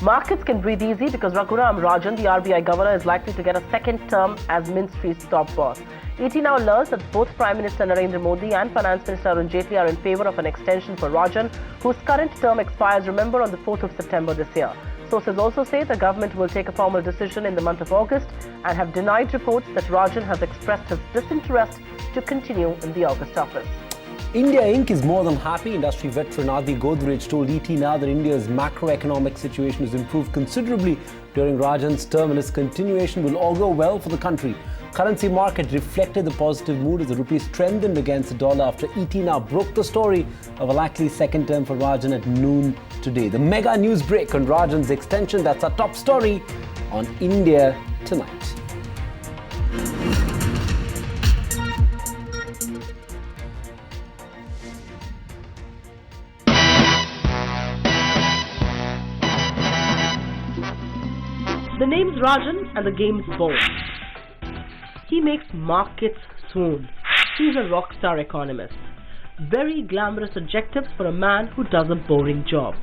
Markets can breathe easy because Raghuram Rajan, the RBI Governor, is likely to get a second term as Ministry's top boss. ET now learns that both Prime Minister Narendra Modi and Finance Minister Arun Jaitley are in favour of an extension for Rajan, whose current term expires, remember, on the 4th of September this year. Sources also say the government will take a formal decision in the month of August and have denied reports that Rajan has expressed his disinterest to continue in the August office. India Inc. is more than happy. Industry veteran RBI Godrej told ET now that India's macroeconomic situation has improved considerably during Rajan's term and his continuation will augur well for the country. Currency market reflected the positive mood as the rupee strengthened against the dollar after ET now broke the story of a likely second term for Rajan at noon today. The mega news break on Rajan's extension, that's our top story on India Tonight. The name's Rajan and the game's born. He makes markets swoon. He's a rock star economist. Very glamorous adjectives for a man who does a boring job.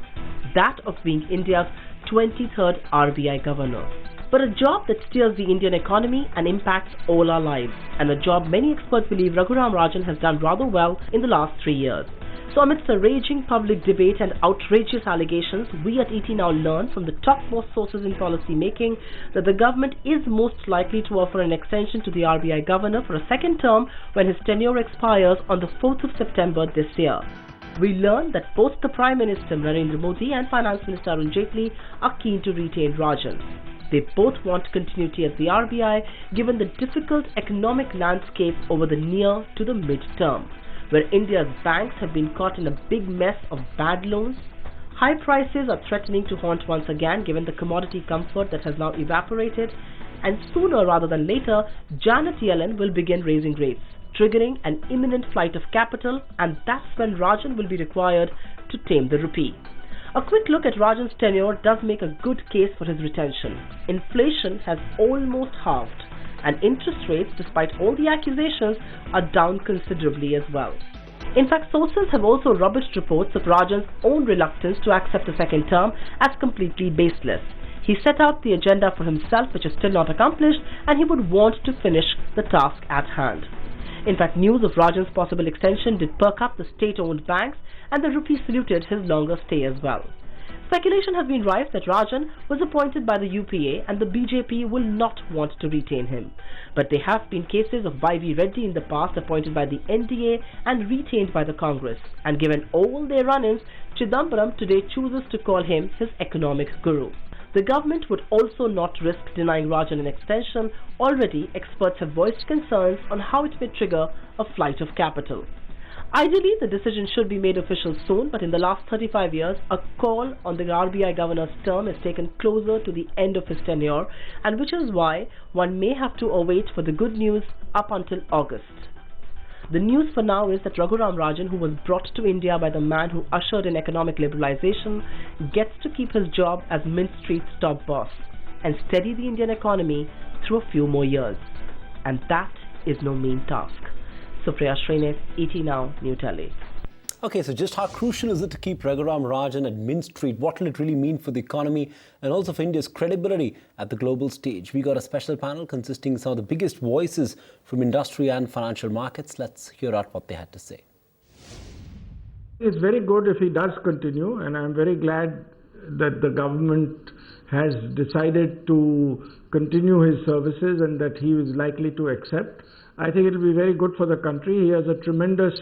That of being India's 23rd RBI governor. But a job that steers the Indian economy and impacts all our lives. And a job many experts believe Raghuram Rajan has done rather well in the last 3 years. So amidst a raging public debate and outrageous allegations, we at ET now learn from the topmost sources in policy making that the government is most likely to offer an extension to the RBI governor for a second term when his tenure expires on the 4th of September this year. We learn that both the Prime Minister Narendra Modi and Finance Minister Arun Jaitley are keen to retain Rajan. They both want continuity at the RBI given the difficult economic landscape over the near to the mid-term, where India's banks have been caught in a big mess of bad loans. High prices are threatening to haunt once again given the commodity comfort that has now evaporated, and sooner rather than later, Janet Yellen will begin raising rates, triggering an imminent flight of capital, and that's when Rajan will be required to tame the rupee. A quick look at Rajan's tenure does make a good case for his retention. Inflation has almost halved, and interest rates, despite all the accusations, are down considerably as well. In fact, sources have also rubbished reports of Rajan's own reluctance to accept a second term as completely baseless. He set out the agenda for himself, which is still not accomplished, and he would want to finish the task at hand. In fact, news of Rajan's possible extension did perk up the state-owned banks, and the rupee saluted his longer stay as well. Speculation has been rife that Rajan was appointed by the UPA and the BJP will not want to retain him. But there have been cases of Y.V. Reddy in the past appointed by the NDA and retained by the Congress. And given all their run-ins, Chidambaram today chooses to call him his economic guru. The government would also not risk denying Rajan an extension. Already, experts have voiced concerns on how it may trigger a flight of capital. Ideally, the decision should be made official soon, but in the last 35 years, a call on the RBI governor's term is taken closer to the end of his tenure, and which is why one may have to await for the good news up until August. The news for now is that Raghuram Rajan, who was brought to India by the man who ushered in economic liberalization, gets to keep his job as Mint Street's top boss and steady the Indian economy through a few more years. And that is no mean task. Supriya, Shrinate, ET Now, New Delhi. Okay, so just how crucial is it to keep Raghuram Rajan at Mint Street? What will it really mean for the economy and also for India's credibility at the global stage? We got a special panel consisting of some of the biggest voices from industry and financial markets. Let's hear out what they had to say. It's very good if he does continue, and I'm very glad that the government has decided to continue his services and that he is likely to accept. I think it will be very good for the country. He has a tremendous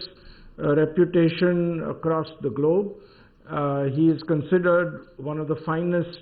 reputation across the globe. He is considered one of the finest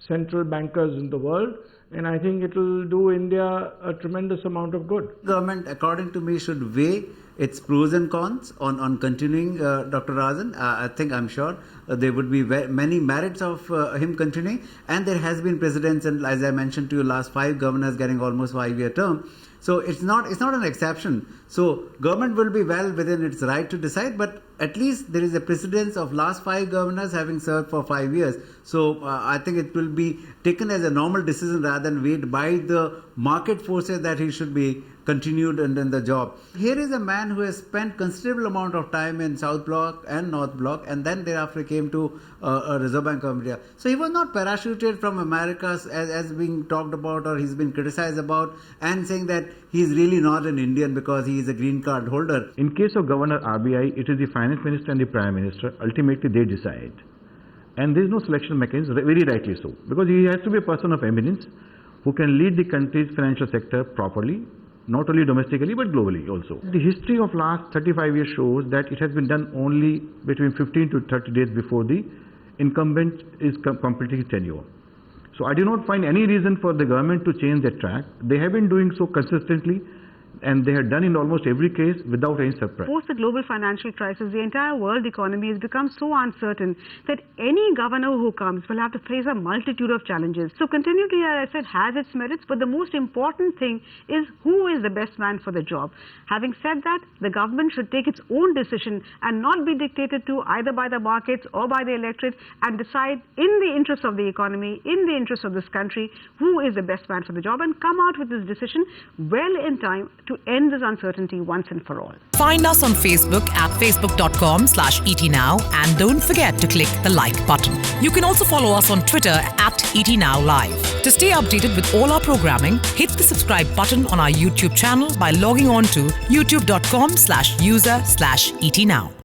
central bankers in the world, and I think it will do India a tremendous amount of good. Government, according to me, should weigh its pros and cons on continuing Dr. Rajan. I'm sure there would be many merits of him continuing, and there has been precedents, and as I mentioned to you, last 5 governors getting almost 5-year term. So it's not an exception. So government will be well within its right to decide, but at least there is a precedence of last 5 governors having served for 5 years. So I think it will be taken as a normal decision rather than weighed by the market forces that he should be continued in the job. Here is a man who has spent considerable amount of time in South Block and North Block, and then thereafter came to Reserve Bank of India. So he was not parachuted from America as being talked about, or he's been criticized about, and saying that he's really not an Indian because he is a green card holder. In case of Governor RBI, it is the Finance Minister and the Prime Minister. Ultimately, they decide. And there is no selection mechanism, very rightly so, because he has to be a person of eminence who can lead the country's financial sector properly, not only domestically but globally also. The history of last 35 years shows that it has been done only between 15 to 30 days before the incumbent is completing his tenure. So I do not find any reason for the government to change their track. They have been doing so consistently, and they have done in almost every case without any surprise. Post the global financial crisis, the entire world economy has become so uncertain that any governor who comes will have to face a multitude of challenges. So continuity, as I said, has its merits, but the most important thing is who is the best man for the job. Having said that, the government should take its own decision and not be dictated to either by the markets or by the electorate, and decide in the interest of the economy, in the interest of this country, who is the best man for the job, and come out with this decision well in time to end this uncertainty once and for all. Find us on Facebook at facebook.com/ETNow, and don't forget to click the like button. You can also follow us on Twitter at ETNowLive. To stay updated with all our programming, hit the subscribe button on our YouTube channel by logging on to youtube.com/user/ETNow.